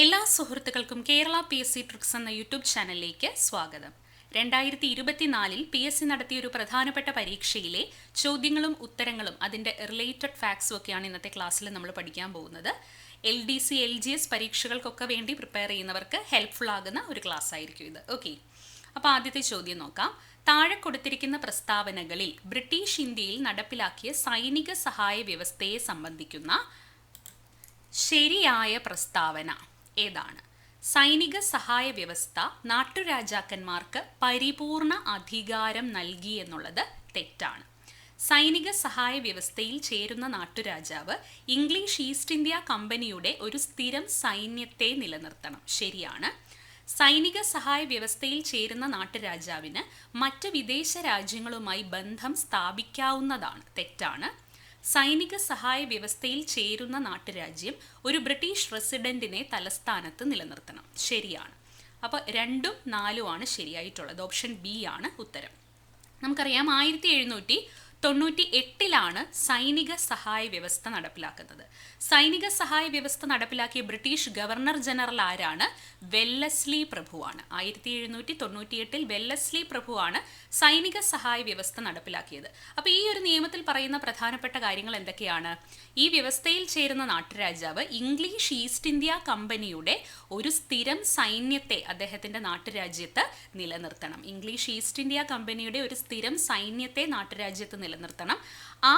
എല്ലാ സുഹൃത്തുക്കൾക്കും Kerala PSC tricks എന്ന യൂട്യൂബ് ചാനലിലേക്ക് സ്വാഗതം. 2024 PSC നടത്തിയ ഒരു പ്രധാനപ്പെട്ട പരീക്ഷയിലെ ചോദ്യങ്ങളും ഉത്തരങ്ങളും അതിൻ്റെ റിലേറ്റഡ് ഫാക്ട്സും ഒക്കെയാണ് ഇന്നത്തെ ക്ലാസ്സിൽ നമ്മൾ പഠിക്കാൻ പോകുന്നത്. LDC LGS പരീക്ഷകൾക്കൊക്കെ വേണ്ടി പ്രിപ്പയർ ചെയ്യുന്നവർക്ക് ഹെൽപ്ഫുൾ ആകുന്ന ഒരു ക്ലാസ് ആയിരിക്കും ഇത്. ഓക്കെ, അപ്പോൾ ആദ്യത്തെ ചോദ്യം നോക്കാം. താഴെ കൊടുത്തിരിക്കുന്ന പ്രസ്താവനകളിൽ ബ്രിട്ടീഷ് ഇന്ത്യയിൽ നടപ്പിലാക്കിയ സൈനിക സഹായ വ്യവസ്ഥയെ സംബന്ധിക്കുന്ന ശരിയായ പ്രസ്താവന ഏതാണ്? സൈനിക സഹായ വ്യവസ്ഥ നാട്ടുരാജാക്കന്മാർക്ക് പരിപൂർണ അധികാരം നൽകി എന്നുള്ളത് തെറ്റാണ്. സൈനിക സഹായ വ്യവസ്ഥയിൽ ചേരുന്ന നാട്ടുരാജാവ് ഇംഗ്ലീഷ് ഈസ്റ്റ് ഇന്ത്യ കമ്പനിയുടെ ഒരു സ്ഥിരം സൈന്യത്തെ നിലനിർത്തണം. ശരിയാണ്. സൈനിക സഹായ വ്യവസ്ഥയിൽ ചേരുന്ന നാട്ടുരാജാവിന് മറ്റ് വിദേശ രാജ്യങ്ങളുമായി ബന്ധം സ്ഥാപിക്കാവുന്നതാണ്. തെറ്റാണ്. സൈനിക സഹായ വ്യവസ്ഥയിൽ ചേരുന്ന നാട്ടുരാജ്യം ഒരു ബ്രിട്ടീഷ് റെസിഡൻറ്റിനെ തലസ്ഥാനത്ത് നിലനിർത്തണം. ശരിയാണ്. അപ്പോൾ 2ഉം 4ഉം ആണ് ശരിയായിട്ടുള്ളത്. ഓപ്ഷൻ ബി ആണ് ഉത്തരം. നമുക്കറിയാം 1798 സൈനിക സഹായ വ്യവസ്ഥ നടപ്പിലാക്കുന്നത്. സൈനിക സഹായ വ്യവസ്ഥ നടപ്പിലാക്കിയ ബ്രിട്ടീഷ് ഗവർണർ ജനറൽ ആരാണ്? വെല്ലസ്ലി പ്രഭുവാണ്. 1798 വെല്ലസ്ലി പ്രഭുവാണ് സൈനിക സഹായ വ്യവസ്ഥ നടപ്പിലാക്കിയത്. അപ്പോൾ ഈ ഒരു നിയമത്തിൽ പറയുന്ന പ്രധാനപ്പെട്ട കാര്യങ്ങൾ എന്തൊക്കെയാണ്? ഈ വ്യവസ്ഥയിൽ ചേരുന്ന നാട്ടുരാജാവ് ഇംഗ്ലീഷ് ഈസ്റ്റ് ഇന്ത്യ കമ്പനിയുടെ ഒരു സ്ഥിരം സൈന്യത്തെ അദ്ദേഹത്തിൻ്റെ നാട്ടുരാജ്യത്ത് നിലനിർത്തണം. ഇംഗ്ലീഷ് ഈസ്റ്റ് ഇന്ത്യ കമ്പനിയുടെ ഒരു സ്ഥിരം സൈന്യത്തെ നാട്ടുരാജ്യത്ത് നിലനിർത്തണം. ആ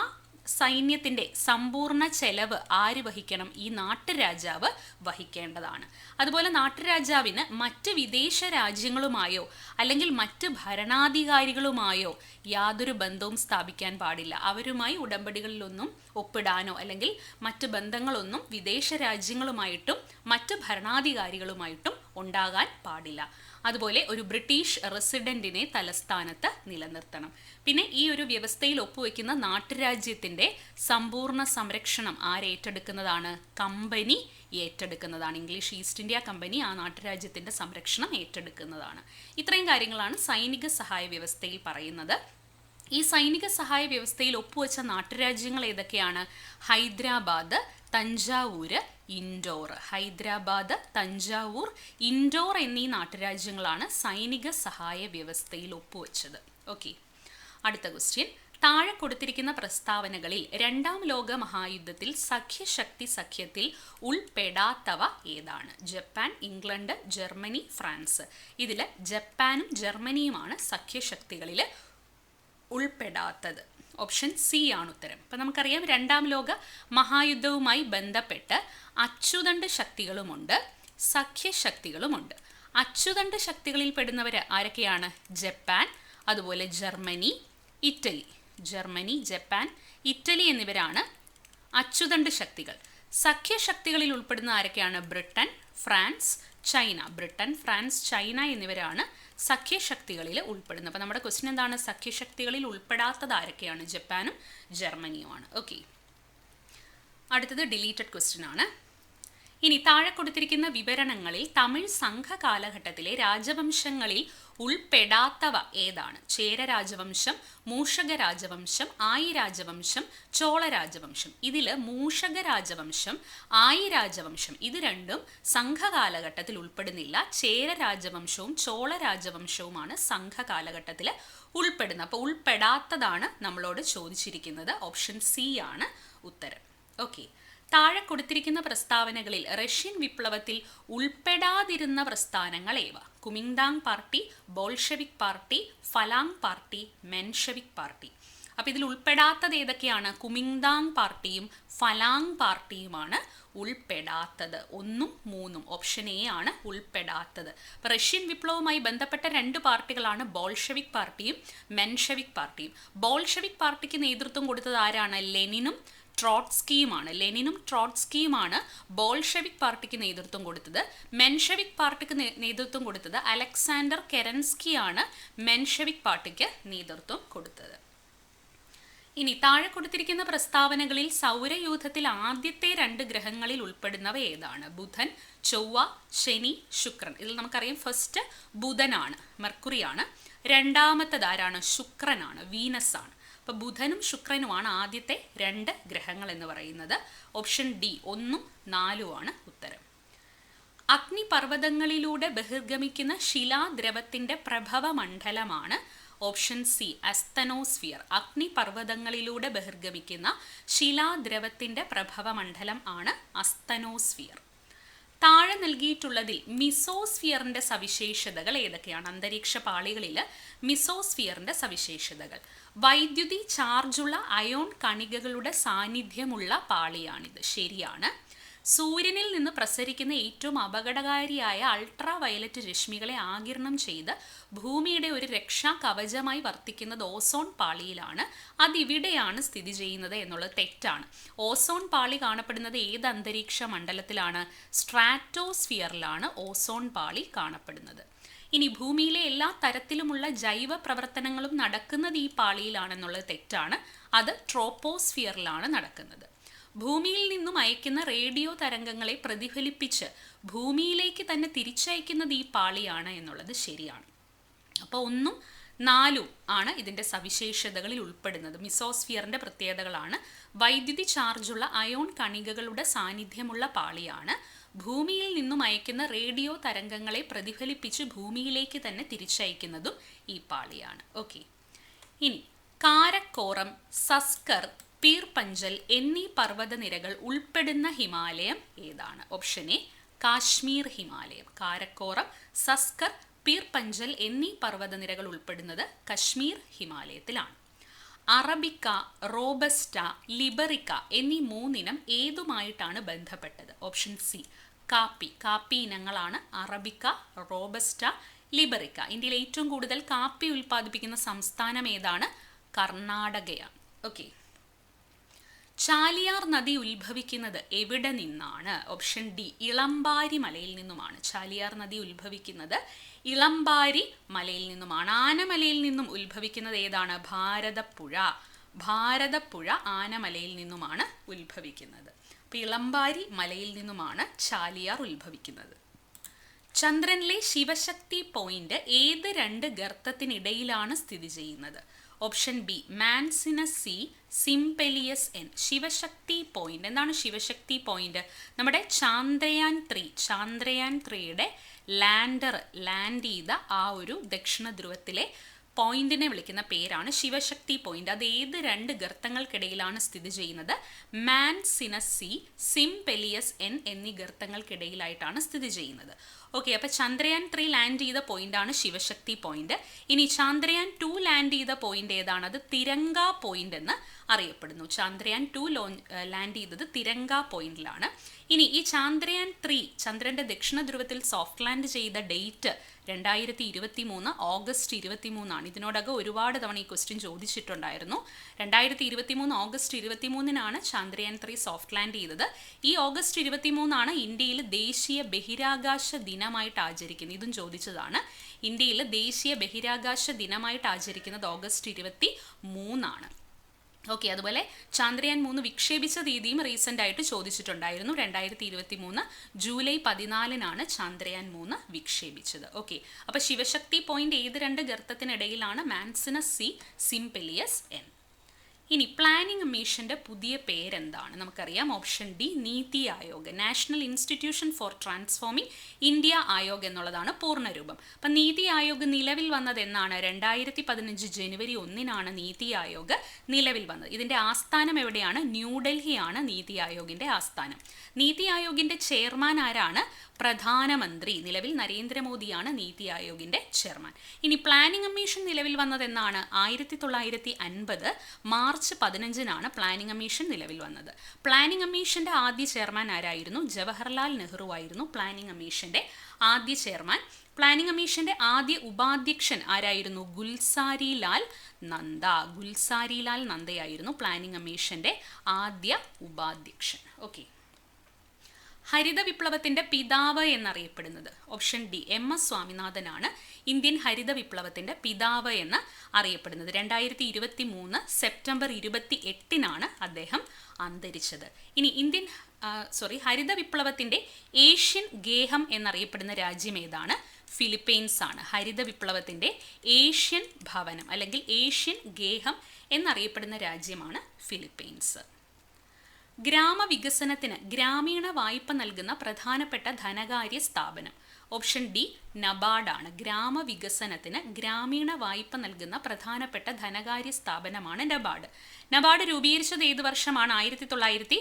സൈന്യത്തിൻ്റെ സമ്പൂർണ്ണ ചെലവ് ആര് വഹിക്കണം? ഈ നാട്ടുരാജാവ് വഹിക്കേണ്ടതാണ്. അതുപോലെ നാട്ടുരാജാവിന് മറ്റ് വിദേശ രാജ്യങ്ങളുമായോ അല്ലെങ്കിൽ മറ്റ് ഭരണാധികാരികളുമായോ യാതൊരു ബന്ധവും സ്ഥാപിക്കാൻ പാടില്ല. അവരുമായി ഉടമ്പടികളിലൊന്നും ഒപ്പിടാനോ അല്ലെങ്കിൽ മറ്റ് ബന്ധങ്ങളൊന്നും വിദേശ രാജ്യങ്ങളുമായിട്ടും മറ്റ് ഭരണാധികാരികളുമായിട്ടും ഉണ്ടാകാൻ പാടില്ല. അതുപോലെ ഒരു ബ്രിട്ടീഷ് റെസിഡൻറ്റിനെ തലസ്ഥാനത്ത് നിലനിർത്തണം. പിന്നെ ഈ ഒരു വ്യവസ്ഥയിൽ ഒപ്പുവെക്കുന്ന നാട്ടുരാജ്യത്തിൻ്റെ സമ്പൂർണ്ണ സംരക്ഷണം ആരേറ്റെടുക്കുന്നതാണ്? കമ്പനി ഏറ്റെടുക്കുന്നതാണ്. ഇംഗ്ലീഷ് ഈസ്റ്റ് ഇന്ത്യ കമ്പനി ആ നാട്ടുരാജ്യത്തിൻ്റെ സംരക്ഷണം ഏറ്റെടുക്കുന്നതാണ്. ഇത്രയും കാര്യങ്ങളാണ് സൈനിക സഹായ വ്യവസ്ഥയിൽ പറയുന്നത്. ഈ സൈനിക സഹായ വ്യവസ്ഥയിൽ ഒപ്പുവെച്ച നാട്ടുരാജ്യങ്ങൾ ഏതൊക്കെയാണ്? ഹൈദരാബാദ്, തഞ്ചാവൂര്, ഇൻഡോർ. ഹൈദരാബാദ്, തഞ്ചാവൂർ, ഇൻഡോർ എന്നീ നാട്ടുരാജ്യങ്ങളാണ് സൈനിക സഹായ വ്യവസ്ഥയിൽ ഒപ്പുവെച്ചത്. ഓക്കെ, അടുത്ത ക്വസ്റ്റ്യൻ. താഴെ കൊടുത്തിരിക്കുന്ന പ്രസ്താവനകളിൽ 2ാം ലോക മഹായുദ്ധത്തിൽ സഖ്യശക്തി സഖ്യത്തിൽ ഉൾപ്പെടാത്തവ ഏതാണ്? Japan, England, Germany, France. ഇതിൽ ജപ്പാനും ജർമ്മനിയുമാണ് സഖ്യശക്തികളിൽ ഉൾപ്പെടാത്തത്. ഓപ്ഷൻ സി ആണ് ഉത്തരം. അപ്പം നമുക്കറിയാം 2ാം ലോക മഹായുദ്ധവുമായി ബന്ധപ്പെട്ട് അച്ചുതണ്ട് ശക്തികളുമുണ്ട്, സഖ്യശക്തികളുമുണ്ട്. അച്ചുതണ്ട് ശക്തികളിൽ പെടുന്നവർ ആരൊക്കെയാണ്? ജപ്പാൻ, അതുപോലെ Germany, Italy. Germany, Japan, Italy എന്നിവരാണ് അച്ചുതണ്ട് ശക്തികൾ. സഖ്യശക്തികളിൽ ഉൾപ്പെടുന്ന ആരൊക്കെയാണ്? Britain, France, China. Britain, France, China എന്നിവരാണ് സഖ്യശക്തികളിൽ ഉൾപ്പെടുന്നത്. അപ്പോൾ നമ്മുടെ ക്വസ്റ്റ്യൻ എന്താണ്? സഖ്യശക്തികളിൽ ഉൾപ്പെടാത്തത് ആരൊക്കെയാണ്? ജപ്പാനും ജർമ്മനിയുമാണ്. ഓക്കെ, അടുത്തത് ഡിലീറ്റഡ് ക്വസ്റ്റ്യൻ ആണ്. ഇനി താഴെ കൊടുത്തിരിക്കുന്ന വിവരണങ്ങളിൽ തമിഴ് സംഘ കാലഘട്ടത്തിലെ രാജവംശങ്ങളിൽ ഉൾപ്പെടാത്തവ ഏതാണ്? ചേര രാജവംശം, മൂഷക രാജവംശം, ആയി രാജവംശം, ചോള രാജവംശം. ഇതിൽ മൂഷക രാജവംശം, ആയി രാജവംശം ഇത് രണ്ടും സംഘകാലഘട്ടത്തിൽ ഉൾപ്പെടുന്നില്ല. ചേര രാജവംശവും ചോള രാജവംശവുമാണ് സംഘകാലഘട്ടത്തിൽ ഉൾപ്പെടുന്നത്. അപ്പോൾ ഉൾപ്പെടാത്തതാണ് നമ്മളോട് ചോദിച്ചിരിക്കുന്നത്. ഓപ്ഷൻ സി ആണ് ഉത്തരം. ഓക്കെ, താഴെ കൊടുത്തിരിക്കുന്ന പ്രസ്താവനകളിൽ റഷ്യൻ വിപ്ലവത്തിൽ ഉൾപ്പെടാതിരുന്ന പ്രസ്ഥാനങ്ങൾ ഏവ? Kuomintang party, Bolshevik party, Falange party, Menshevik party. അപ്പോൾ ഇതിൽ ഉൾപ്പെടാത്തത് ഏതൊക്കെയാണ്? കുമിങ്താങ് പാർട്ടിയും ഫലാങ് പാർട്ടിയുമാണ് ഉൾപ്പെടാത്തത്. 1ഉം 3ഉം. ഓപ്ഷൻ എ ആണ് ഉൾപ്പെടാത്തത്. അപ്പോൾ റഷ്യൻ വിപ്ലവവുമായി ബന്ധപ്പെട്ട 2 പാർട്ടികളാണ് ബോൾഷെവിക് പാർട്ടിയും മെൻഷെവിക് പാർട്ടിയും. ബോൾഷെവിക് പാർട്ടിക്ക് നേതൃത്വം കൊടുത്തത് ആരാണ്? ലെനിനും ട്രോട്സ്കിയുമാണ്. ലെനിനും ട്രോട്സ്കിയുമാണ് ബോൾഷെവിക് പാർട്ടിക്ക് നേതൃത്വം കൊടുത്തത്. മെൻഷെവിക് പാർട്ടിക്ക് നേതൃത്വം കൊടുത്തത് അലക്സാണ്ടർ കെരൻസ്കിയാണ് മെൻഷെവിക് പാർട്ടിക്ക് നേതൃത്വം കൊടുത്തത്. ഇനി താഴെ കൊടുത്തിരിക്കുന്ന പ്രസ്താവനകളിൽ സൗരയൂഥത്തിൽ ആദ്യത്തെ 2 ഗ്രഹങ്ങളിൽ ഉൾപ്പെടുന്നവ ഏതാണ്? ബുധൻ, ചൊവ്വ, ശനി, ശുക്രൻ. ഇതിൽ നമുക്കറിയാം ഫസ്റ്റ് ബുധനാണ്, മെർക്കുറിയാണ്. രണ്ടാമത്തത് ആരാണ്? ശുക്രനാണ്, വീനസ് ആണ്. അപ്പോൾ ബുധനും ശുക്രനുമാണ് ആദ്യത്തെ 2 ഗ്രഹങ്ങൾ എന്ന് പറയുന്നത്. ഓപ്ഷൻ ഡി 1ഉം 4ഉം ആണ് ഉത്തരം. അഗ്നിപർവ്വതങ്ങളിലൂടെ ബഹിർഗമിക്കുന്ന ശിലാദ്രവത്തിന്റെ പ്രഭവ മണ്ഡലമാണ് ഓപ്ഷൻ സി അസ്തനോസ്ഫിയർ. അഗ്നിപർവ്വതങ്ങളിലൂടെ ബഹിർഗമിക്കുന്ന ശിലാദ്രവത്തിന്റെ പ്രഭവ മണ്ഡലം ആണ് അസ്തനോസ്ഫിയർ. താഴെ നൽകിയിട്ടുള്ളതിൽ മിസോസ്ഫിയറിന്റെ സവിശേഷതകൾ ഏതൊക്കെയാണ്? അന്തരീക്ഷ പാളികളിൽ മിസോസ്ഫിയറിന്റെ സവിശേഷതകൾ: വൈദ്യുതി ചാർജുള്ള അയോൺ കണികകളുടെ സാന്നിധ്യമുള്ള പാളിയാണിത്. ശരിയാണ്. സൂര്യനിൽ നിന്ന് പ്രസരിക്കുന്ന ഏറ്റവും അപകടകാരിയായ അൾട്രാ വയലറ്റ് രശ്മികളെ ആഗിരണം ചെയ്ത് ഭൂമിയുടെ ഒരു രക്ഷാ കവചമായി വർത്തിക്കുന്നത് ഓസോൺ പാളിയിലാണ്. അതിവിടെയാണ് സ്ഥിതി ചെയ്യുന്നത് എന്നുള്ളത് തെറ്റാണ്. ഓസോൺ പാളി കാണപ്പെടുന്നത് ഏത് അന്തരീക്ഷ മണ്ഡലത്തിലാണ്? സ്ട്രാറ്റോസ്ഫിയറിലാണ് ഓസോൺ പാളി കാണപ്പെടുന്നത്. ഇനി ഭൂമിയിലെ എല്ലാ തരത്തിലുമുള്ള ജൈവ പ്രവർത്തനങ്ങളും നടക്കുന്നത് ഈ പാളിയിലാണെന്നുള്ളത് തെറ്റാണ്. അത് ട്രോപ്പോസ്ഫിയറിലാണ് നടക്കുന്നത്. ഭൂമിയിൽ നിന്നും അയക്കുന്ന റേഡിയോ തരംഗങ്ങളെ പ്രതിഫലിപ്പിച്ച് ഭൂമിയിലേക്ക് തന്നെ തിരിച്ചയക്കുന്നത് ഈ പാളിയാണ് എന്നുള്ളത് ശരിയാണ്. അപ്പോൾ 1, 4 ആണ് ഇതിൻ്റെ സവിശേഷതകളിൽ ഉൾപ്പെടുന്നത്. മിസോസ്ഫിയറിൻ്റെ പ്രത്യേകതകളാണ്: വൈദ്യുതി ചാർജുള്ള അയോൺ കണികകളുടെ സാന്നിധ്യമുള്ള പാളിയാണ്, ഭൂമിയിൽ നിന്നും അയക്കുന്ന റേഡിയോ തരംഗങ്ങളെ പ്രതിഫലിപ്പിച്ച് ഭൂമിയിലേക്ക് തന്നെ തിരിച്ചയക്കുന്നതും ഈ പാളിയാണ്. ഓക്കെ. ഇനി കാരക്കോറം, സസ്കർ, പീർ പഞ്ചൽ എന്നീ പർവ്വതനിരകൾ ഉൾപ്പെടുന്ന ഹിമാലയം ഏതാണ്? ഓപ്ഷൻ എ കാശ്മീർ ഹിമാലയം. കാരക്കോറം, സസ്കർ, പീർ പഞ്ചൽ എന്നീ പർവ്വതനിരകൾ ഉൾപ്പെടുന്നത് കശ്മീർ ഹിമാലയത്തിലാണ്. അറബിക്ക, റോബസ്റ്റ, ലിബറിക്ക എന്നീ 3 ഇനം ഏതുമായിട്ടാണ് ബന്ധപ്പെട്ടത്? ഓപ്ഷൻ സി കാപ്പി. കാപ്പി ഇനങ്ങളാണ് അറബിക്ക, റോബസ്റ്റ, ലിബറിക്ക. ഇന്ത്യയിൽ ഏറ്റവും കൂടുതൽ കാപ്പി ഉൽപ്പാദിപ്പിക്കുന്ന സംസ്ഥാനം ഏതാണ്? കർണാടകയാണ്. ഓക്കെ. ചാലിയാർ നദി ഉത്ഭവിക്കുന്നത് എവിടെ നിന്നാണ്? ഓപ്ഷൻ ഡി ഇളമ്പാരി മലയിൽ നിന്നുമാണ്. ചാലിയാർ നദി ഉത്ഭവിക്കുന്നത് ഇളമ്പാരി മലയിൽ നിന്നുമാണ്. ആനമലയിൽ നിന്നും ഉത്ഭവിക്കുന്നത് ഏതാണ്? ഭാരതപ്പുഴ. ഭാരതപ്പുഴ ആനമലയിൽ നിന്നുമാണ് ഉത്ഭവിക്കുന്നത്. അപ്പോൾ ഇളമ്പാരി മലയിൽ നിന്നുമാണ് ചാലിയാർ ഉത്ഭവിക്കുന്നത്. ചന്ദ്രനിലെ ശിവശക്തി പോയിന്റ് ഏത് 2 ഗർത്തത്തിനിടയിലാണ് സ്ഥിതി ചെയ്യുന്നത്? Option B Manzinus C, Simpelius N. Shivshakti point എന്താണ്? ശിവശക്തി പോയിന്റ് നമ്മുടെ ചാന്ദ്രയാൻ 3യുടെ ലാൻഡർ ലാൻഡ് ചെയ്ത ആ ഒരു ദക്ഷിണ ധ്രുവത്തിലെ പോയിന്റിനെ വിളിക്കുന്ന പേരാണ് ശിവശക്തി പോയിന്റ്. അത് ഏത് 2 ഗർത്തങ്ങൾക്കിടയിലാണ് സ്ഥിതി ചെയ്യുന്നത്? മാൻസിനസ് സി, സിംപെലിയസ് എൻ എന്നീ ഗർത്തങ്ങൾക്കിടയിലായിട്ടാണ് സ്ഥിതി ചെയ്യുന്നത്. ഓക്കെ. അപ്പോൾ ചന്ദ്രയാൻ 3 ലാൻഡ് ചെയ്ത പോയിന്റാണ് ശിവശക്തി പോയിന്റ്. ഇനി ചന്ദ്രയാൻ 2 ലാൻഡ് ചെയ്ത പോയിന്റ് ഏതാണ്? അത് തിരങ്ക പോയിന്റ് എന്ന് അറിയപ്പെടുന്നു. ചന്ദ്രയാൻ 2 ലാൻഡ് ചെയ്തത് തിരങ്ക പോയിന്റിലാണ്. ഇനി ഈ ചന്ദ്രയാൻ 3 ചന്ദ്രന്റെ ദക്ഷിണ ധ്രുവത്തിൽ സോഫ്റ്റ് ലാൻഡ് ചെയ്ത ഡേറ്റ് 2023 ഓഗസ്റ്റ് 23 ഇതിനോടകം ഒരുപാട് തവണ ഈ ക്വസ്റ്റ്യൻ ചോദിച്ചിട്ടുണ്ടായിരുന്നു. 2023 ഓഗസ്റ്റ് 23 ചന്ദ്രയാൻ 3 സോഫ്റ്റ് ലാൻഡ് ചെയ്തത്. ഈ ഓഗസ്റ്റ് 23 ഇന്ത്യയിൽ ദേശീയ ബഹിരാകാശ ദിനമായിട്ട് ആചരിക്കുന്നത്. ഇതും ചോദിച്ചതാണ്. ഇന്ത്യയിൽ ദേശീയ ബഹിരാകാശ ദിനമായിട്ട് ആചരിക്കുന്നത് ഓഗസ്റ്റ് 23 ഓക്കെ. അതുപോലെ ചന്ദ്രയാൻ 3 വിക്ഷേപിച്ച തീയതിയും റീസെൻ്റ് ആയിട്ട് ചോദിച്ചിട്ടുണ്ടായിരുന്നു. 2023 ജൂലൈ 14 ചന്ദ്രയാൻ 3 വിക്ഷേപിച്ചത്. ഓക്കെ. അപ്പോൾ ശിവശക്തി പോയിന്റ് ഏത് 2 ഗർത്തത്തിനിടയിലാണ്? Manzinus C, Simpelius N. ഇനി പ്ലാനിംഗ് മിഷന്റെ പുതിയ പേരെന്താണ്? നമുക്കറിയാം. Option D NITI Aayog. National institution for transforming India Aayog എന്നുള്ളതാണ് പൂർണ്ണരൂപം. അപ്പം നീതി ആയോഗ് നിലവിൽ വന്നത് എന്നാണ്? 2015 ജനുവരി 1 നീതി ആയോഗ് നിലവിൽ വന്നത്. ഇതിൻ്റെ ആസ്ഥാനം എവിടെയാണ്? ന്യൂഡൽഹിയാണ് നീതി ആയോഗിൻ്റെ ആസ്ഥാനം. നീതി ആയോഗിൻ്റെ ചെയർമാൻ ആരാണ്? പ്രധാനമന്ത്രി. നിലവിൽ നരേന്ദ്രമോദിയാണ് നീതി ആയോഗിൻ്റെ ചെയർമാൻ. ഇനി പ്ലാനിംഗ് കമ്മീഷൻ നിലവിൽ വന്നത് എന്നാണ്? 1950 മാർച്ച് 15 പ്ലാനിംഗ് കമ്മീഷൻ നിലവിൽ വന്നത്. പ്ലാനിംഗ് കമ്മീഷന്റെ ആദ്യ ചെയർമാൻ ആരായിരുന്നു? ജവഹർലാൽ നെഹ്റു ആയിരുന്നു പ്ലാനിംഗ് കമ്മീഷന്റെ ആദ്യ ചെയർമാൻ. പ്ലാനിംഗ് കമ്മീഷന്റെ ആദ്യ ഉപാധ്യക്ഷൻ ആരായിരുന്നു? ഗുൽസാരിലാൽ നന്ദ. ഗുൽസാരിലാൽ നന്ദയായിരുന്നു പ്ലാനിംഗ് കമ്മീഷന്റെ ആദ്യ ഉപാധ്യക്ഷൻ. ഓക്കെ. ഹരിത വിപ്ലവത്തിന്റെ പിതാവ് എന്നറിയപ്പെടുന്നത്? ഓപ്ഷൻ ഡി MS സ്വാമിനാഥനാണ് ഇന്ത്യൻ ഹരിത വിപ്ലവത്തിന്റെ പിതാവ് എന്ന് അറിയപ്പെടുന്നത്. 2023 സെപ്റ്റംബർ 28 അദ്ദേഹം അന്തരിച്ചത്. ഇനി ഹരിത വിപ്ലവത്തിന്റെ ഏഷ്യൻ ഗേഹം എന്നറിയപ്പെടുന്ന രാജ്യം ഏതാണ്? ഫിലിപ്പൈൻസ് ആണ്. ഹരിത വിപ്ലവത്തിന്റെ ഏഷ്യൻ ഭവനം അല്ലെങ്കിൽ ഏഷ്യൻ ഗേഹം എന്നറിയപ്പെടുന്ന രാജ്യമാണ് ഫിലിപ്പൈൻസ്. ഗ്രാമവികസനത്തിന് ഗ്രാമീണ വായ്പ നൽകുന്ന പ്രധാനപ്പെട്ട ധനകാര്യ സ്ഥാപനം? Option D നബാർഡാണ്. ഗ്രാമവികസനത്തിന് ഗ്രാമീണ വായ്പ നൽകുന്ന പ്രധാനപ്പെട്ട ധനകാര്യ സ്ഥാപനമാണ് നബാർഡ്. നബാർഡ് രൂപീകരിച്ചത് ഏത് വർഷമാണ്? 1982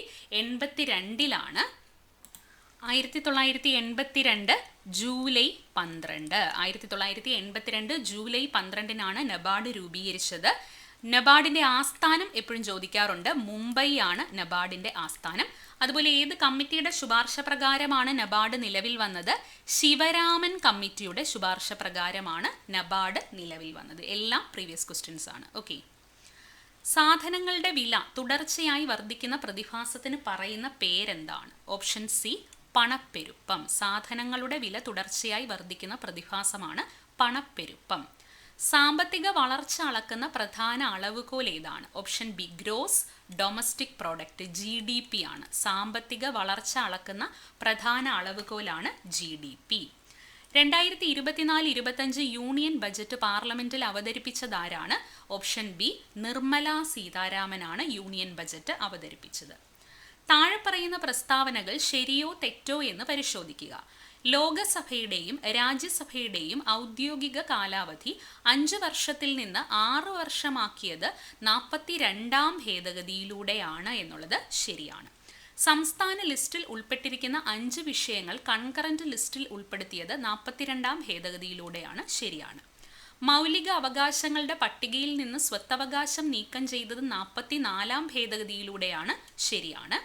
1982 ജൂലൈ 12. 1982 ജൂലൈ 12 നബാർഡ് രൂപീകരിച്ചത്. നബാർഡിന്റെ ആസ്ഥാനം എപ്പോഴും ചോദിക്കാറുണ്ട്. മുംബൈ ആണ് നബാർഡിന്റെ ആസ്ഥാനം. അതുപോലെ ഏത് കമ്മിറ്റിയുടെ ശുപാർശ പ്രകാരമാണ് നബാർഡ് നിലവിൽ വന്നത്? ശിവരാമൻ കമ്മിറ്റിയുടെ ശുപാർശ പ്രകാരമാണ് നബാർഡ് നിലവിൽ വന്നത്. എല്ലാം പ്രീവിയസ് ക്വസ്റ്റ്യൻസ് ആണ്. ഓക്കെ. സാധനങ്ങളുടെ വില തുടർച്ചയായി വർദ്ധിക്കുന്ന പ്രതിഭാസത്തിന് പറയുന്ന പേരെന്താണ്? ഓപ്ഷൻ സി പണപ്പെരുപ്പം. സാധനങ്ങളുടെ വില തുടർച്ചയായി വർദ്ധിക്കുന്ന പ്രതിഭാസമാണ് പണപ്പെരുപ്പം. സാമ്പത്തിക വളർച്ച അളക്കുന്ന പ്രധാന അളവുകോൽ ഏതാണ്? Option B gross domestic product, GDP ആണ്. സാമ്പത്തിക വളർച്ച അളക്കുന്ന പ്രധാന അളവുകോലാണ് GDP. 2024-25 യൂണിയൻ ബജറ്റ് പാർലമെന്റിൽ അവതരിപ്പിച്ചതാരാണ്? ഓപ്ഷൻ ബി നിർമ്മല സീതാരാമനാണ് യൂണിയൻ ബജറ്റ് അവതരിപ്പിച്ചത്. താഴെ പറയുന്ന പ്രസ്താവനകൾ ശരിയോ തെറ്റോ എന്ന് പരിശോധിക്കുക. ലോകസഭയുടെയും രാജ്യസഭയുടെയും ഔദ്യോഗിക കാലാവധി 5 വർഷത്തിൽ നിന്ന് 6 വർഷമാക്കിയത് 42ാം ഭേദഗതിയിലൂടെയാണ് എന്നുള്ളത് ശരിയാണ്. സംസ്ഥാന ലിസ്റ്റിൽ ഉൾപ്പെട്ടിരിക്കുന്ന 5 വിഷയങ്ങൾ കൺകറന്റ് ലിസ്റ്റിൽ ഉൾപ്പെടുത്തിയത് 42ാം ഭേദഗതിയിലൂടെയാണ് ശരിയാണ്. മൗലിക അവകാശങ്ങളുടെ പട്ടികയിൽ നിന്ന് സ്വത്തവകാശം നീക്കം ചെയ്തത് 44ാം ഭേദഗതിയിലൂടെയാണ് ശരിയാണ്.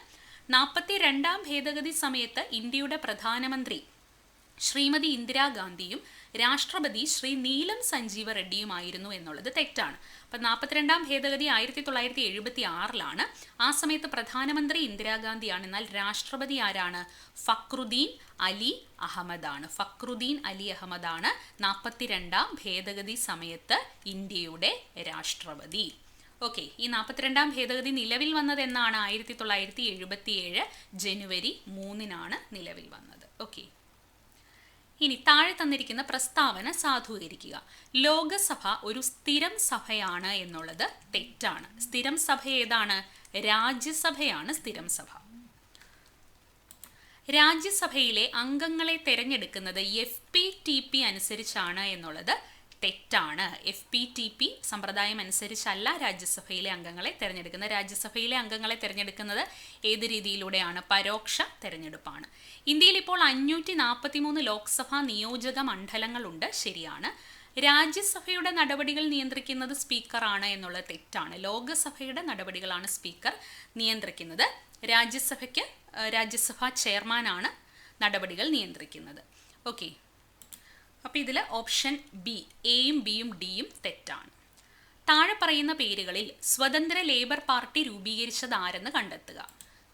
42ാം ഭേദഗതി സമയത്ത് ഇന്ത്യയുടെ പ്രധാനമന്ത്രി ശ്രീമതി ഇന്ദിരാഗാന്ധിയും രാഷ്ട്രപതി ശ്രീ നീലം സഞ്ജീവ റെഡ്ഡിയുമായിരുന്നു എന്നുള്ളത് തെറ്റാണ്. അപ്പം 42ാം ഭേദഗതി 1976 ആ സമയത്ത് പ്രധാനമന്ത്രി ഇന്ദിരാഗാന്ധിയാണ്. എന്നാൽ രാഷ്ട്രപതി ആരാണ്? ഫക്രുദ്ദീൻ അലി അഹമ്മദാണ്. ഫക്രുദ്ദീൻ അലി അഹമ്മദാണ് 42ാം ഭേദഗതി സമയത്ത് ഇന്ത്യയുടെ രാഷ്ട്രപതി. ഓക്കെ. ഈ 42ാം ഭേദഗതി നിലവിൽ വന്നത് എന്നാണ്? 1977 ജനുവരി 3 നിലവിൽ വന്നത്. ഓക്കെ. ഇനി താഴെ തന്നിരിക്കുന്ന പ്രസ്താവന സാധൂകരിക്കുക. ലോകസഭ ഒരു സ്ഥിരം സഭയാണ് എന്നുള്ളത് തെറ്റാണ്. സ്ഥിരം സഭ ഏതാണ്? രാജ്യസഭയാണ് സ്ഥിരം സഭ. രാജ്യസഭയിലെ അംഗങ്ങളെ തെരഞ്ഞെടുക്കുന്നത് FPTP അനുസരിച്ചാണ് എന്നുള്ളത് തെറ്റാണ്. FPTP സമ്പ്രദായം അനുസരിച്ചല്ല രാജ്യസഭയിലെ അംഗങ്ങളെ തിരഞ്ഞെടുക്കുന്നത്. രാജ്യസഭയിലെ അംഗങ്ങളെ തിരഞ്ഞെടുക്കുന്നത് ഏത് രീതിയിലൂടെയാണ്? പരോക്ഷ തെരഞ്ഞെടുപ്പാണ്. ഇന്ത്യയിൽ ഇപ്പോൾ 543 ലോക്സഭാ നിയോജക മണ്ഡലങ്ങളുണ്ട്. ശരിയാണ്. രാജ്യസഭയുടെ നടപടികൾ നിയന്ത്രിക്കുന്നത് സ്പീക്കറാണ് എന്നുള്ളത് തെറ്റാണ്. ലോകസഭയുടെ നടപടികളാണ് സ്പീക്കർ നിയന്ത്രിക്കുന്നത്. രാജ്യസഭാ ചെയർമാനാണ് നടപടികൾ നിയന്ത്രിക്കുന്നത്. ഓക്കെ. അപ്പോൾ ഇതിൽ ഓപ്ഷൻ ബി, എയും ബിയും ഡിയും തെറ്റാണ്. താഴെ പറയുന്ന പേരുകളിൽ സ്വതന്ത്ര ലേബർ പാർട്ടി രൂപീകരിച്ചത് ആരെന്ന് കണ്ടെത്തുക.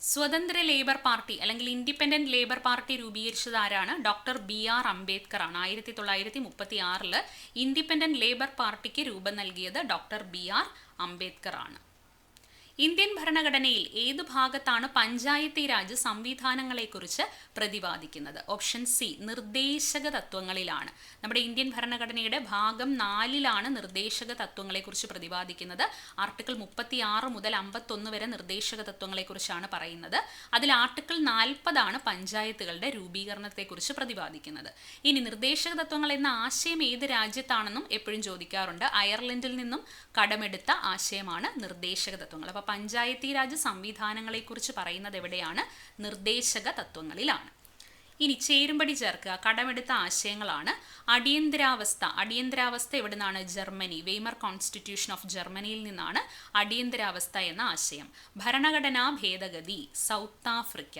സ്വതന്ത്ര ലേബർ പാർട്ടി അല്ലെങ്കിൽ ഇൻഡിപെൻഡന്റ് ലേബർ പാർട്ടി രൂപീകരിച്ചത് ആരാണ്? ഡോക്ടർ BR അംബേദ്കർ ആണ്. 1936 ഇൻഡിപെൻഡന്റ് ലേബർ പാർട്ടിക്ക് രൂപം നൽകിയത് ഡോക്ടർ BR അംബേദ്കർ ആണ്. ഇന്ത്യൻ ഭരണഘടനയിൽ ഏത് ഭാഗത്താണ് പഞ്ചായത്തി രാജ് സംവിധാനങ്ങളെക്കുറിച്ച് പ്രതിപാദിക്കുന്നത്? ഓപ്ഷൻ സി നിർദ്ദേശക തത്വങ്ങളിലാണ്. നമ്മുടെ ഇന്ത്യൻ ഭരണഘടനയുടെ ഭാഗം 4 നിർദ്ദേശക തത്വങ്ങളെക്കുറിച്ച് പ്രതിപാദിക്കുന്നത്. ആർട്ടിക്കിൾ 36 മുതൽ 51 വരെ നിർദ്ദേശക തത്വങ്ങളെക്കുറിച്ചാണ് പറയുന്നത്. അതിൽ ആർട്ടിക്കിൾ 40 പഞ്ചായത്തുകളുടെ രൂപീകരണത്തെക്കുറിച്ച് പ്രതിപാദിക്കുന്നത്. ഇനി നിർദ്ദേശക തത്വങ്ങൾ എന്ന ആശയം ഏത് രാജ്യത്താണെന്നും എപ്പോഴും ചോദിക്കാറുണ്ട്. അയർലൻഡിൽ നിന്നും കടമെടുത്ത ആശയമാണ് നിർദ്ദേശക തത്വങ്ങൾ. അപ്പോൾ പഞ്ചായത്തി രാജ് സംവിധാനങ്ങളെക്കുറിച്ച് പറയുന്നത് എവിടെയാണ്? നിർദ്ദേശക തത്വങ്ങളിലാണ്. ഇനി ചേരുംപടി ചേർക്കുക. കടമെടുത്ത ആശയങ്ങളാണ്. അടിയന്തരാവസ്ഥ എവിടെ നിന്നാണ്? ജർമ്മനി. വെയ്മർ കോൺസ്റ്റിറ്റ്യൂഷൻ ഓഫ് ജർമ്മനിയിൽ നിന്നാണ് അടിയന്തരാവസ്ഥ എന്ന ആശയം. ഭരണഘടനാ ഭേദഗതി സൗത്ത് ആഫ്രിക്ക,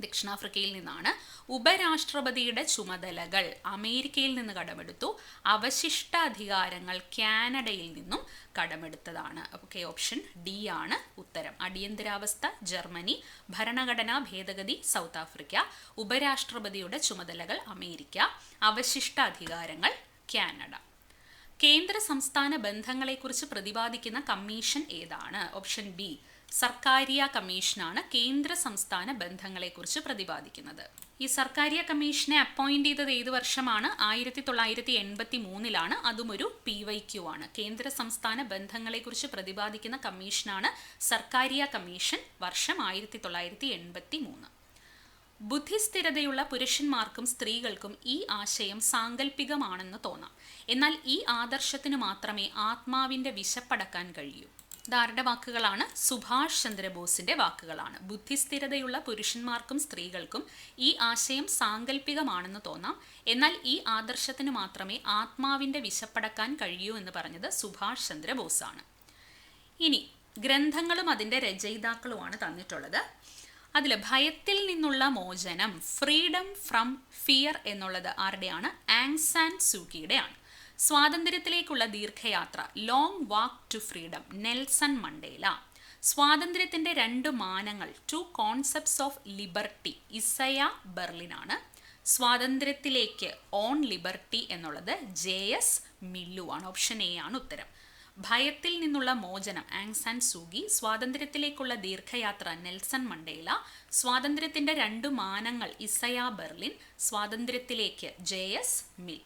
ദക്ഷിണാഫ്രിക്കയിൽ നിന്നാണ്. ഉപരാഷ്ട്രപതിയുടെ ചുമതലകൾ അമേരിക്കയിൽ നിന്ന് കടമെടുത്തു. അവശിഷ്ട അധികാരങ്ങൾ കാനഡയിൽ നിന്നും കടമെടുത്തതാണ്. ഓക്കെ. ഓപ്ഷൻ ഡി ആണ് ഉത്തരം. അടിയന്തരാവസ്ഥ ജർമ്മനി, ഭരണഘടനാ ഭേദഗതി സൗത്ത് ആഫ്രിക്ക, ഉപരാഷ്ട്രപതിയുടെ ചുമതലകൾ അമേരിക്ക, അവശിഷ്ട അധികാരങ്ങൾ കാനഡ. കേന്ദ്ര സംസ്ഥാന ബന്ധങ്ങളെക്കുറിച്ച് പ്രതിപാദിക്കുന്ന കമ്മീഷൻ ഏതാണ്? ഓപ്ഷൻ ബി സർക്കാരിയ കമ്മീഷനാണ് കേന്ദ്ര സംസ്ഥാന ബന്ധങ്ങളെക്കുറിച്ച് പ്രതിപാദിക്കുന്നത്. ഈ സർക്കാരിയ കമ്മീഷനെ അപ്പോയിന്റ് ചെയ്തത് ഏത് വർഷമാണ്? 1983 അതും ഒരു PYQ ആണ്. കേന്ദ്ര സംസ്ഥാന ബന്ധങ്ങളെക്കുറിച്ച് പ്രതിപാദിക്കുന്ന കമ്മീഷനാണ് സർക്കാരിയ കമ്മീഷൻ. വർഷം 1983. ബുദ്ധിസ്ഥിരതയുള്ള പുരുഷന്മാർക്കും സ്ത്രീകൾക്കും ഈ ആശയം സാങ്കല്പികമാണെന്ന് തോന്നാം. എന്നാൽ ഈ ആദർശത്തിന് മാത്രമേ ആത്മാവിന്റെ വിശപ്പടക്കാൻ കഴിയൂ. ഇതാരുടെ വാക്കുകളാണ്? സുഭാഷ് ചന്ദ്രബോസിന്റെ വാക്കുകളാണ്. ബുദ്ധിസ്ഥിരതയുള്ള പുരുഷന്മാർക്കും സ്ത്രീകൾക്കും ഈ ആശയം സാങ്കല്പികമാണെന്ന് തോന്നാം, എന്നാൽ ഈ ആദർശത്തിന് മാത്രമേ ആത്മാവിന്റെ വിശപ്പടക്കാൻ കഴിയൂ എന്ന് പറഞ്ഞത് സുഭാഷ് ചന്ദ്രബോസ് ആണ്. ഇനി ഗ്രന്ഥങ്ങളും അതിൻ്റെ രചയിതാക്കളുമാണ് തന്നിട്ടുള്ളത്. അതിൽ ഭയത്തിൽ നിന്നുള്ള മോചനം, ഫ്രീഡം ഫ്രം ഫിയർ എന്നുള്ളത് ആരുടെയാണ്? ആങ് സാൻ സൂക്കിയുടെയാണ്. സ്വാതന്ത്ര്യത്തിലേക്കുള്ള ദീർഘയാത്ര, long walk to freedom, Nelson Mandela. സ്വാതന്ത്ര്യത്തിന്റെ 2 മാനങ്ങൾ, 2 concepts of liberty, Isaiah Berlin ആണ്. സ്വാതന്ത്ര്യത്തിലേക്ക്, ഓൺ ലിബർട്ടി എന്നുള്ളത് JS മില്ലു ആണ്. ഓപ്ഷൻ എ ആണ് ഉത്തരം. ഭയത്തിൽ നിന്നുള്ള മോചനം ആങ് സാൻ സൂകി, സ്വാതന്ത്ര്യത്തിലേക്കുള്ള ദീർഘയാത്ര നെൽസൺ മണ്ടേല, സ്വാതന്ത്ര്യത്തിന്റെ 2 മാനങ്ങൾ ഇസയ ബെർലിൻ, സ്വാതന്ത്ര്യത്തിലേക്ക് JS മിൽ.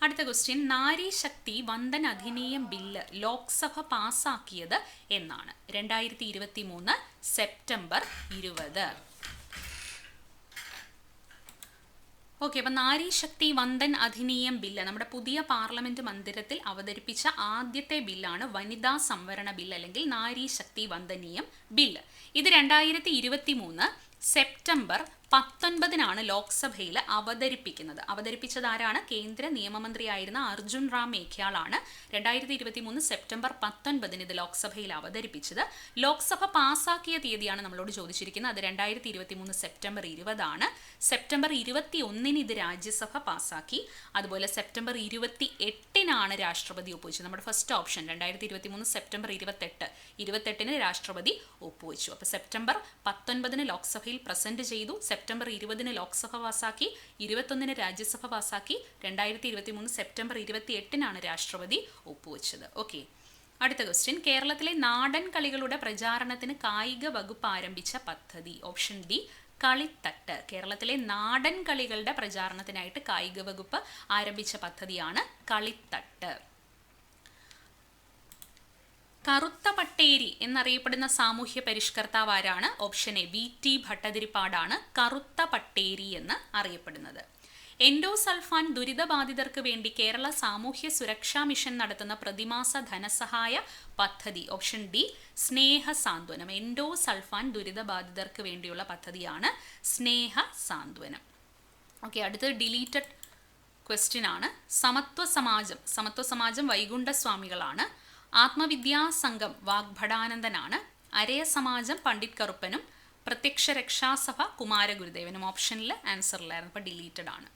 അടുത്ത ക്വസ്റ്റ്യൻ, നാരി ശക്തി വന്ദൻ അധിനിയം ബില്ല് ലോക്സഭ പാസാക്കിയത് എന്നാണ്? 2023 സെപ്റ്റംബർ 20. ഓക്കെ, അപ്പം നാരി ശക്തി വന്ദൻ അധിനിയം ബില്ല് നമ്മുടെ പുതിയ പാർലമെന്റ് മന്ദിരത്തിൽ അവതരിപ്പിച്ച ആദ്യത്തെ ബില്ലാണ് വനിതാ സംവരണ ബില്ല് അല്ലെങ്കിൽ നാരി ശക്തി വന്ദനീയം ബില്ല്. ഇത് 2023 സെപ്റ്റംബർ 19 ലോക്സഭയിൽ അവതരിപ്പിച്ചത് ആരാണ്? കേന്ദ്ര നിയമമന്ത്രിയായിരുന്ന അർജുൻ റാം മേഘ്വാളാണ്. 2023 സെപ്റ്റംബർ 19 ഇത് ലോക്സഭയിൽ അവതരിപ്പിച്ചത്. ലോക്സഭ പാസാക്കിയ തീയതിയാണ് നമ്മളോട് ചോദിച്ചിരിക്കുന്നത്. അത് 2023 സെപ്റ്റംബർ 20 ആണ്. സെപ്റ്റംബർ 21 ഇത് രാജ്യസഭ പാസാക്കി. അതുപോലെ സെപ്റ്റംബർ 28 രാഷ്ട്രപതി ഒപ്പുവെച്ചു. നമ്മുടെ ഫസ്റ്റ് ഓപ്ഷൻ 2023 സെപ്റ്റംബർ 28 രാഷ്ട്രപതി ഒപ്പുവെച്ചു. അപ്പോൾ സെപ്റ്റംബർ 19 ലോക്സഭയിൽ പ്രസന്റ് ചെയ്തു. സെപ്റ്റംബർ 20 ലോക്സഭ പാസാക്കി, 21 രാജ്യസഭ പാസാക്കി, 2023 സെപ്റ്റംബർ 28 രാഷ്ട്രപതി ഒപ്പുവെച്ചത്. ഓക്കെ, അടുത്ത ക്വസ്റ്റ്യൻ, കേരളത്തിലെ നാടൻ കളികളുടെ പ്രചാരണത്തിന് കായിക വകുപ്പ് ആരംഭിച്ച പദ്ധതി? Option D Kalithattu. കേരളത്തിലെ നാടൻ കളികളുടെ പ്രചാരണത്തിനായിട്ട് കായിക വകുപ്പ് ആരംഭിച്ച പദ്ധതിയാണ് കളിത്തട്ട്. കറുത്ത പട്ടേരി എന്നറിയപ്പെടുന്ന സാമൂഹ്യ പരിഷ്കർത്താവ് ആരാണ്? ഓപ്ഷൻ എ VT ഭട്ടതിരിപ്പാടാണ് കറുത്ത പട്ടേരി എന്ന് അറിയപ്പെടുന്നത്. എൻഡോസൾഫാൻ ദുരിതബാധിതർക്ക് വേണ്ടി കേരള സാമൂഹ്യ സുരക്ഷാ മിഷൻ നടത്തുന്ന പ്രതിമാസ ധനസഹായ പദ്ധതി? ഓപ്ഷൻ ഡി സ്നേഹ സാന്ത്വനം. എൻഡോസൾഫാൻ ദുരിതബാധിതർക്ക് വേണ്ടിയുള്ള പദ്ധതിയാണ് സ്നേഹ സാന്ത്വനം. ഓക്കെ, അടുത്തത് ഡിലീറ്റഡ് ക്വസ്റ്റ്യൻ ആണ്. സമത്വ സമാജം വൈകുണ്ഠസ്വാമികളാണ്. ആത്മവിദ്യാ സംഘം വാഗ്ഭടാനന്ദനാണ്. അരയ സമാജം പണ്ഡിറ്റ് കറുപ്പനും പ്രത്യക്ഷ രക്ഷാസഭ കുമാരഗുരുദേവനും. ഓപ്ഷനിൽ ആൻസറിലായിരുന്നു, അപ്പോൾ ഡിലീറ്റഡ് ആണ്.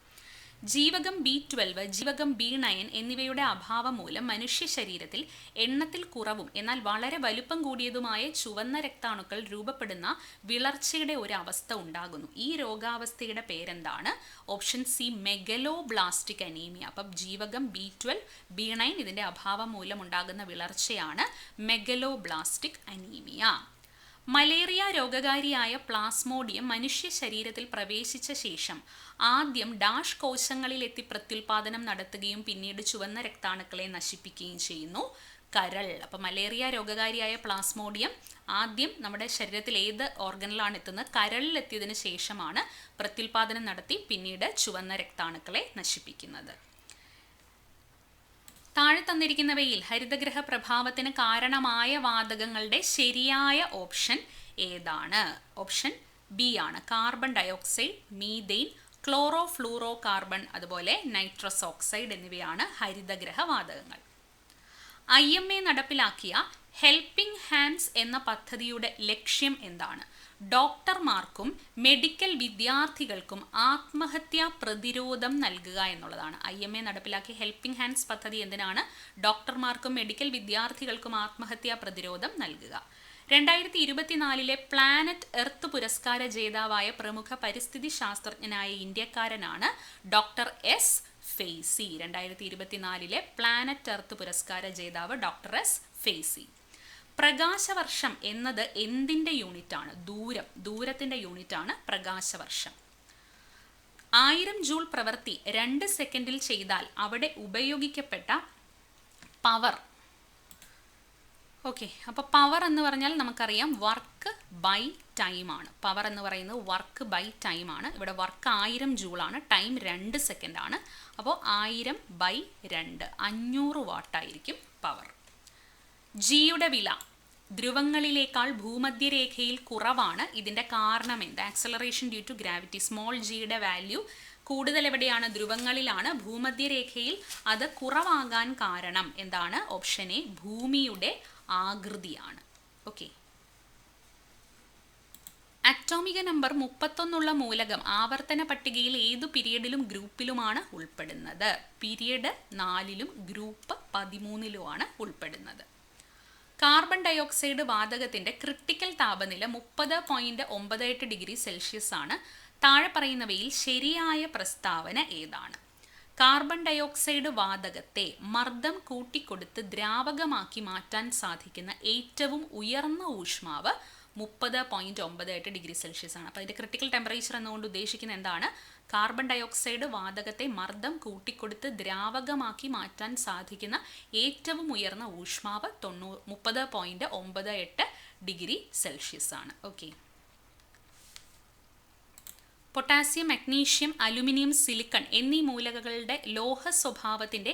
ജീവകം B12, ജീവകം B9 എന്നിവയുടെ അഭാവം മൂലം മനുഷ്യ ശരീരത്തിൽ എണ്ണത്തിൽ കുറവും എന്നാൽ വളരെ വലുപ്പം കൂടിയതുമായ ചുവന്ന രക്താണുക്കൾ രൂപപ്പെടുന്ന വിളർച്ചയുടെ ഒരു അവസ്ഥ ഉണ്ടാകുന്നു. ഈ രോഗാവസ്ഥയുടെ പേരെന്താണ്? Option C megaloblastic anaemia. അപ്പം ജീവകം B12, B9 ഇതിൻ്റെ അഭാവം മൂലം ഉണ്ടാകുന്ന വിളർച്ചയാണ് മെഗലോബ്ലാസ്റ്റിക് അനീമിയ. മലേറിയ രോഗകാരിയായ പ്ലാസ്മോഡിയം മനുഷ്യ ശരീരത്തിൽ പ്രവേശിച്ച ശേഷം ആദ്യം ഡാഷ് കോശങ്ങളിലെത്തി പ്രത്യുൽപാദനം നടത്തുകയും പിന്നീട് ചുവന്ന രക്താണുക്കളെ നശിപ്പിക്കുകയും ചെയ്യുന്നു. കരൾ. അപ്പം മലേറിയ രോഗകാരിയായ പ്ലാസ്മോഡിയം ആദ്യം നമ്മുടെ ശരീരത്തിൽ ഏത് ഓർഗനിലാണ് എത്തുന്നത്? കരളിലെത്തിയതിനു ശേഷമാണ് പ്രത്യുൽപാദനം നടത്തി പിന്നീട് ചുവന്ന രക്താണുക്കളെ നശിപ്പിക്കുന്നത്. താഴെ തന്നിരിക്കുന്നവയിൽ ഹരിതഗ്രഹ പ്രഭാവത്തിന് കാരണമായ വാതകങ്ങളുടെ ശരിയായ ഓപ്ഷൻ ഏതാണ്? ഓപ്ഷൻ ബി ആണ്. Carbon dioxide, methane, chloro fluoro carbon, അതുപോലെ നൈട്രസ് ഓക്സൈഡ് എന്നിവയാണ് ഹരിതഗ്രഹ വാതകങ്ങൾ. IMA നടപ്പിലാക്കിയ ഹെൽപ്പിംഗ് ഹാൻഡ്സ് എന്ന പദ്ധതിയുടെ ലക്ഷ്യം എന്താണ്? ഡോക്ടർമാർക്കും മെഡിക്കൽ വിദ്യാർത്ഥികൾക്കും ആത്മഹത്യാ പ്രതിരോധം നൽകുക എന്നുള്ളതാണ്. IMA നടപ്പിലാക്കിയ ഹെൽപ്പിംഗ് ഹാൻഡ്സ് പദ്ധതി എന്തിനാണ്? ഡോക്ടർമാർക്കും മെഡിക്കൽ വിദ്യാർത്ഥികൾക്കും ആത്മഹത്യാ പ്രതിരോധം നൽകുക. 2024 പ്ലാനറ്റ് എർത്ത് പുരസ്കാര ജേതാവായ പ്രമുഖ പരിസ്ഥിതി ശാസ്ത്രജ്ഞനായ ഇന്ത്യക്കാരനാണ് doctor S. Faizi. 2024 planet earth പുരസ്കാര ജേതാവ് ഡോക്ടർ S. ഫെയ്സി. പ്രകാശവർഷം എന്നത് എന്തിൻ്റെ യൂണിറ്റാണ്? ദൂരത്തിൻ്റെ യൂണിറ്റാണ് പ്രകാശവർഷം. 1000 ജൂൾ പ്രവൃത്തി 2 സെക്കൻഡിൽ ചെയ്താൽ അവിടെ ഉപയോഗിക്കപ്പെട്ട പവർ. ഓക്കെ, അപ്പോൾ പവർ എന്ന് പറഞ്ഞാൽ നമുക്കറിയാം വർക്ക് ബൈ ടൈം ആണ്. പവർ എന്ന് പറയുന്നത് വർക്ക് ബൈ ടൈം ആണ്. ഇവിടെ വർക്ക് 1000 ജൂളാണ്, ടൈം 2 സെക്കൻഡാണ്. അപ്പോൾ 1000 ബൈ 2 500 വാട്ടായിരിക്കും പവർ. ജിയുടെ വില ധ്രുവങ്ങളിലേക്കാൾ ഭൂമധ്യരേഖയിൽ കുറവാണ്. ഇതിൻ്റെ കാരണം എന്ത്? Acceleration due to gravity. Small ജിയുടെ വാല്യൂ കൂടുതൽ എവിടെയാണ്? ധ്രുവങ്ങളിലാണ്. ഭൂമധ്യരേഖയിൽ അത് കുറവാകാൻ കാരണം എന്താണ്? ഓപ്ഷൻ എ, ഭൂമിയുടെ ആകൃതിയാണ്. ഓക്കെ. അറ്റോമിക നമ്പർ 31 മൂലകം ആവർത്തന പട്ടികയിൽ ഏതു പീരിയഡിലും ഗ്രൂപ്പിലുമാണ് ഉൾപ്പെടുന്നത്? പീരിയഡ് 4ലും ഗ്രൂപ്പ് 13ലുമാണ് ഉൾപ്പെടുന്നത്. കാർബൺ ഡയോക്സൈഡ് വാതകത്തിന്റെ ക്രിട്ടിക്കൽ താപനില 30.98 ഡിഗ്രി സെൽഷ്യസ് ആണ്. താഴെ പറയുന്നവയിൽ ശരിയായ പ്രസ്താവന ഏതാണ്? കാർബൺ ഡയോക്സൈഡ് വാതകത്തെ മർദ്ദം കൂട്ടിക്കൊടുത്ത് ദ്രാവകമാക്കി മാറ്റാൻ സാധിക്കുന്ന ഏറ്റവും ഉയർന്ന ഊഷ്മാവ് 30.98 ഡിഗ്രി സെൽഷ്യസ് ആണ്. അപ്പോൾ അതിൻ്റെ ക്രിട്ടിക്കൽ ടെമ്പറേച്ചർ എന്നുകൊണ്ട് ഉദ്ദേശിക്കുന്നത് എന്താണ്? കാർബൺ ഡയോക്സൈഡ് വാതകത്തെ മർദ്ദം കൂട്ടിക്കൊടുത്ത് ദ്രാവകമാക്കി മാറ്റാൻ സാധിക്കുന്ന ഏറ്റവും ഉയർന്ന ഊഷ്മാവ് 30.98 ഡിഗ്രി സെൽഷ്യസ് ആണ്. Okay. Potassium, magnesium, aluminium, silicon എന്നീ മൂലകങ്ങളുടെ ലോഹ സ്വഭാവത്തിൻ്റെ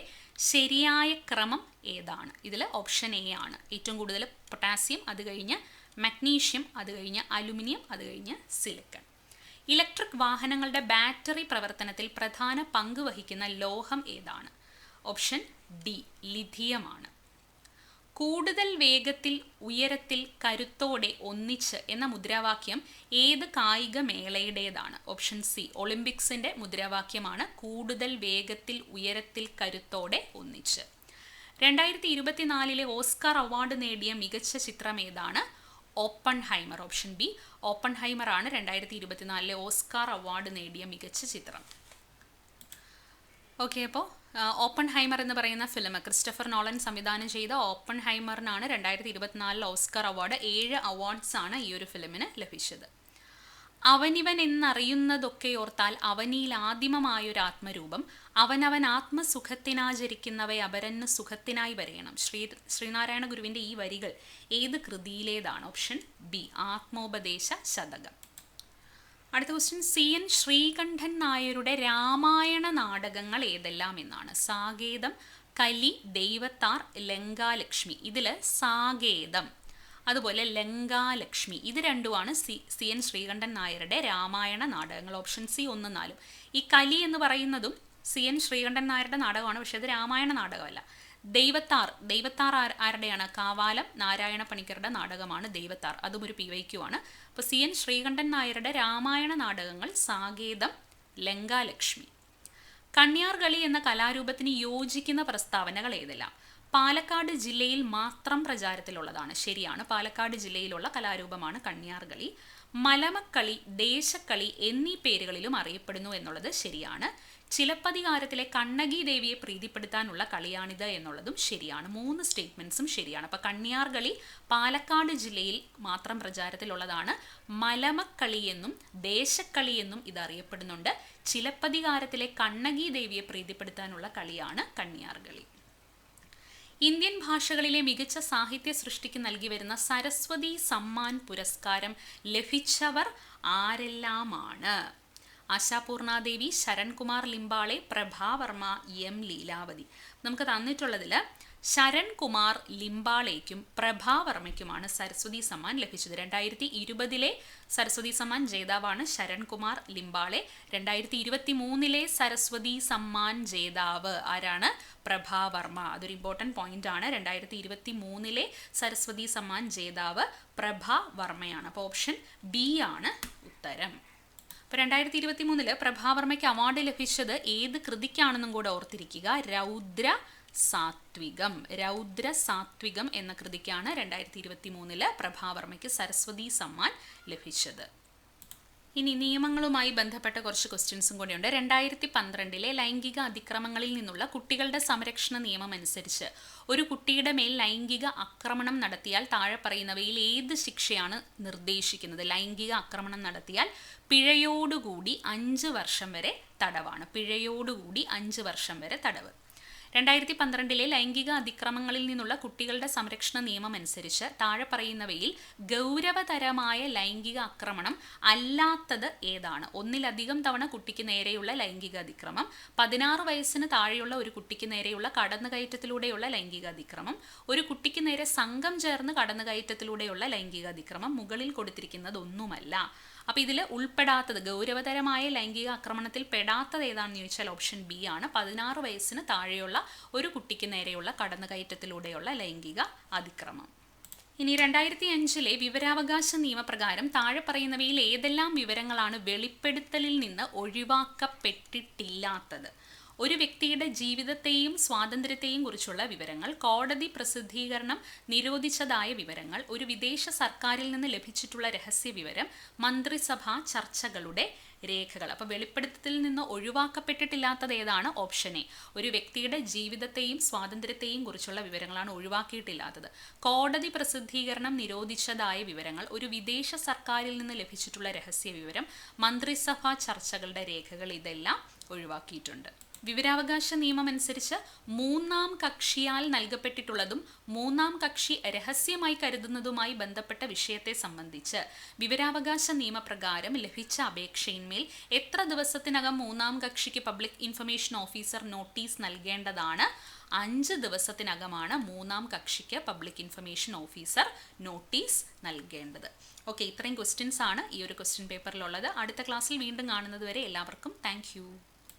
ശരിയായ ക്രമം ഏതാണ്? ഇതിൽ ഓപ്ഷൻ എ ആണ്. ഏറ്റവും കൂടുതൽ പൊട്ടാസ്യം, അത് കഴിഞ്ഞ് മഗ്നീഷ്യം, അത് കഴിഞ്ഞ് അലുമിനിയം, അത് കഴിഞ്ഞ് സിലിക്കൺ. ഇലക്ട്രിക് വാഹനങ്ങളുടെ ബാറ്ററി പ്രവർത്തനത്തിൽ പ്രധാന പങ്ക് വഹിക്കുന്ന ലോഹം ഏതാണ്? ഓപ്ഷൻ ഡി, ലിഥിയമാണ്. കൂടുതൽ വേഗത്തിൽ, ഉയരത്തിൽ, കരുത്തോടെ, ഒന്നിച്ച് എന്ന മുദ്രാവാക്യം ഏത് കായിക മേളയുടേതാണ്? ഓപ്ഷൻ സി, ഒളിമ്പിക്സിന്റെ മുദ്രാവാക്യമാണ് കൂടുതൽ വേഗത്തിൽ, ഉയരത്തിൽ, കരുത്തോടെ, ഒന്നിച്ച്. 2024 ഓസ്കാർ അവാർഡ് നേടിയ മികച്ച ചിത്രം ഏതാണ്? ഓപ്പൺഹൈമർ. ഓപ്ഷൻ ബി, ഓപ്പൺഹൈമർ ആണ് 2024 ഓസ്കാർ അവാർഡ് നേടിയ മികച്ച ചിത്രം. ഓക്കെ, അപ്പോൾ ഓപ്പൺഹൈമർ എന്ന് പറയുന്ന ഫിലിം ക്രിസ്റ്റഫർ നോളൻ സംവിധാനം ചെയ്ത ഓപ്പൺഹൈമറിനാണ് 2024 ഓസ്കാർ അവാർഡ്. 7 അവാർഡ്സ് ആണ് ഈ ഒരു ഫിലിമിന് ലഭിച്ചത്. അവനിവൻ എന്നറിയുന്നതൊക്കെ ഓർത്താൽ അവനിൽ ആദിമമായൊരു ആത്മരൂപം, അവനവൻ ആത്മസുഖത്തിനാചരിക്കുന്നവയെ അപരന് സുഖത്തിനായി വരയണം. ശ്രീനാരായണ ഗുരുവിൻ്റെ ഈ വരികൾ ഏത് കൃതിയിലേതാണ്? ഓപ്ഷൻ ബി, ആത്മോപദേശ ശതകം. അടുത്ത ക്വസ്റ്റ്യൻ, CN ശ്രീകണ്ഠൻ നായരുടെ രാമായണ നാടകങ്ങൾ ഏതെല്ലാം എന്നാണ്? സാകേതം, കലി, ദൈവത്താർ, ലങ്കാലക്ഷ്മി. ഇതിൽ സാകേതം, അതുപോലെ ലങ്കാലക്ഷ്മി, ഇത് രണ്ടുമാണ് CN ശ്രീകണ്ഠൻ നായരുടെ രാമായണ നാടകങ്ങൾ. Option C 1, 4. ഈ കലി എന്ന് പറയുന്നതും CN ശ്രീകണ്ഠൻ നായരുടെ നാടകമാണ്, പക്ഷേ അത് രാമായണ നാടകമല്ല. ദൈവത്താർ ആരുടെയാണ്? കാവാലം നാരായണ പണിക്കരുടെ നാടകമാണ് ദൈവത്താർ. അതും ഒരു PYQ ആണ്. അപ്പോൾ CN ശ്രീകണ്ഠൻ നായരുടെ രാമായണ നാടകങ്ങൾ സാകേതം, ലങ്കാലക്ഷ്മി. കണ്യാർകളി എന്ന കലാരൂപത്തിന് യോജിക്കുന്ന പ്രസ്താവനകൾ ഏതെല്ലാം? പാലക്കാട് ജില്ലയിൽ മാത്രം പ്രചാരത്തിലുള്ളതാണ്. ശരിയാണ്, പാലക്കാട് ജില്ലയിലുള്ള കലാരൂപമാണ് കണ്യാർകളി. മലമക്കളി, ദേശക്കളി എന്നീ പേരുകളിലും അറിയപ്പെടുന്നു എന്നുള്ളത് ശരിയാണ്. ചിലപ്പതികാരത്തിലെ കണ്ണകി ദേവിയെ പ്രീതിപ്പെടുത്താനുള്ള കളിയാണിത് എന്നുള്ളതും ശരിയാണ്. 3 സ്റ്റേറ്റ്മെൻറ്റ്സും ശരിയാണ്. അപ്പോൾ കണ്യാർകളി പാലക്കാട് ജില്ലയിൽ മാത്രം പ്രചാരത്തിലുള്ളതാണ്. മലമക്കളി എന്നും ദേശക്കളി എന്നും ഇത് അറിയപ്പെടുന്നുണ്ട്. ചിലപ്പതികാരത്തിലെ കണ്ണകി ദേവിയെ പ്രീതിപ്പെടുത്താനുള്ള കളിയാണ് കണ്യാർകളി. ഇന്ത്യൻ ഭാഷകളിലെ മികച്ച സാഹിത്യ സൃഷ്ടിക്ക് നൽകി വരുന്ന സരസ്വതി സമ്മാൻ പുരസ്കാരം ലഭിച്ചവർ ആരെല്ലാമാണ്? ആശാപൂർണാദേവി, ശരൺകുമാർ ലിംബാളെ, പ്രഭാവർമ്മ, M. ലീലാവതി. നമുക്ക് തന്നിട്ടുള്ളതിൽ ശരൺകുമാർ ലിംബാളേക്കും പ്രഭാവർമ്മയ്ക്കുമാണ് സരസ്വതി സമ്മാൻ ലഭിച്ചത്. 2020 സരസ്വതി സമ്മാൻ ജേതാവാണ് ശരൺകുമാർ ലിംബാളെ. 2023 സരസ്വതി സമ്മാൻ ജേതാവ് ആരാണ്? പ്രഭാവർമ്മ. അതൊരു ഇമ്പോർട്ടൻറ്റ് പോയിന്റ് ആണ്. 2023 സരസ്വതി സമ്മാൻ ജേതാവ് പ്രഭാവർമ്മയാണ്. അപ്പോൾ ഓപ്ഷൻ ബി ആണ് ഉത്തരം. അപ്പോൾ 2023 പ്രഭാവർമ്മയ്ക്ക് അവാർഡ് ലഭിച്ചത് ഏത് കൃതിക്കാണെന്നും കൂടെ ഓർത്തിരിക്കുക. രൗദ്ര സാത്വികം എന്ന കൃതിക്കാണ് 2023 പ്രഭാവർമ്മയ്ക്ക് സരസ്വതി സമ്മാൻ ലഭിച്ചത്. ഇനി നിയമങ്ങളുമായി ബന്ധപ്പെട്ട കുറച്ച് ക്വസ്റ്റ്യൻസും കൂടിയുണ്ട്. 2012 ലൈംഗിക അതിക്രമങ്ങളിൽ നിന്നുള്ള കുട്ടികളുടെ സംരക്ഷണ നിയമം അനുസരിച്ച് ഒരു കുട്ടിയുടെ മേൽ ലൈംഗിക ആക്രമണം നടത്തിയാൽ താഴെ പറയുന്നവയിൽ ഏത് ശിക്ഷയാണ് നിർദ്ദേശിക്കുന്നത്? ലൈംഗിക ആക്രമണം നടത്തിയാൽ പിഴയോടുകൂടി 5 വർഷം വരെ തടവാണ്. പിഴയോടുകൂടി 5 വർഷം വരെ തടവ്. 2012 ലൈംഗിക അതിക്രമങ്ങളിൽ നിന്നുള്ള കുട്ടികളുടെ സംരക്ഷണ നിയമം അനുസരിച്ച് താഴെ പറയുന്നവയിൽ ഗൗരവതരമായ ലൈംഗിക ആക്രമണം അല്ലാത്തത് ഏതാണ്? ഒന്നിലധികം തവണ കുട്ടിക്ക് നേരെയുള്ള ലൈംഗിക അതിക്രമം, 16 വയസ്സിന് താഴെയുള്ള ഒരു കുട്ടിക്ക് നേരെയുള്ള കടന്നുകയറ്റത്തിലൂടെയുള്ള ലൈംഗിക അതിക്രമം, ഒരു കുട്ടിക്ക് നേരെ സംഘം ചേർന്ന് കടന്നുകയറ്റത്തിലൂടെയുള്ള ലൈംഗിക അതിക്രമം, മുകളിൽ കൊടുത്തിരിക്കുന്നതൊന്നുമല്ല. അപ്പോൾ ഇതിൽ ഉൾപ്പെടാത്തത്, ഗൗരവതരമായ ലൈംഗിക ആക്രമണത്തിൽ പെടാത്തത് ഏതാണെന്ന് ചോദിച്ചാൽ ഓപ്ഷൻ ബി ആണ്. 16 വയസ്സിന് താഴെയുള്ള ഒരു കുട്ടിക്ക് നേരെയുള്ള കടന്നുകയറ്റത്തിലൂടെയുള്ള ലൈംഗിക അതിക്രമം. ഇനി 2005 വിവരാവകാശ നിയമപ്രകാരം താഴെ പറയുന്നവയിൽ ഏതെല്ലാം വിവരങ്ങളാണ് വെളിപ്പെടുത്തലിൽ നിന്ന് ഒഴിവാക്കപ്പെട്ടിട്ടില്ലാത്തത്? ഒരു വ്യക്തിയുടെ ജീവിതത്തെയും സ്വാതന്ത്ര്യത്തെയും കുറിച്ചുള്ള വിവരങ്ങൾ, കോടതി പ്രസിദ്ധീകരണം നിരോധിച്ചതായ വിവരങ്ങൾ, ഒരു വിദേശ സർക്കാരിൽ നിന്ന് ലഭിച്ചിട്ടുള്ള രഹസ്യ വിവരം, മന്ത്രിസഭാ ചർച്ചകളുടെ രേഖകൾ. അപ്പോൾ വെളിപ്പെടുത്തലിൽ നിന്ന് ഒഴിവാക്കപ്പെട്ടിട്ടില്ലാത്തത് ഏതാണ്? Option A. ഒരു വ്യക്തിയുടെ ജീവിതത്തെയും സ്വാതന്ത്ര്യത്തെയും കുറിച്ചുള്ള വിവരങ്ങളാണ് ഒഴിവാക്കിയിട്ടില്ലാത്തത്. കോടതി പ്രസിദ്ധീകരണം നിരോധിച്ചതായ വിവരങ്ങൾ, ഒരു വിദേശ സർക്കാരിൽ നിന്ന് ലഭിച്ചിട്ടുള്ള രഹസ്യ വിവരം, മന്ത്രിസഭാ ചർച്ചകളുടെ രേഖകൾ, ഇതെല്ലാം ഒഴിവാക്കിയിട്ടുണ്ട്. വിവരാവകാശ നിയമം അനുസരിച്ച് മൂന്നാം കക്ഷിയാൽ നൽകപ്പെട്ടിട്ടുള്ളതും മൂന്നാം കക്ഷി രഹസ്യമായി കരുതുന്നതുമായി ബന്ധപ്പെട്ട വിഷയത്തെ സംബന്ധിച്ച് വിവരാവകാശ നിയമപ്രകാരം ലഭിച്ച അപേക്ഷയിന്മേൽ എത്ര ദിവസത്തിനകം മൂന്നാം കക്ഷിക്ക് പബ്ലിക് ഇൻഫർമേഷൻ ഓഫീസർ നോട്ടീസ് നൽകേണ്ടതാണ്? 5 ദിവസത്തിനകമാണ് മൂന്നാം കക്ഷിക്ക് പബ്ലിക് ഇൻഫർമേഷൻ ഓഫീസർ നോട്ടീസ് നൽകേണ്ടത്. ഓക്കെ, ഇത്രയും ക്വസ്റ്റ്യൻസ് ആണ് ഈ ഒരു ക്വസ്റ്റ്യൻ പേപ്പറിലുള്ളത്. അടുത്ത ക്ലാസ്സിൽ വീണ്ടും കാണുന്നത് വരെ എല്ലാവർക്കും താങ്ക്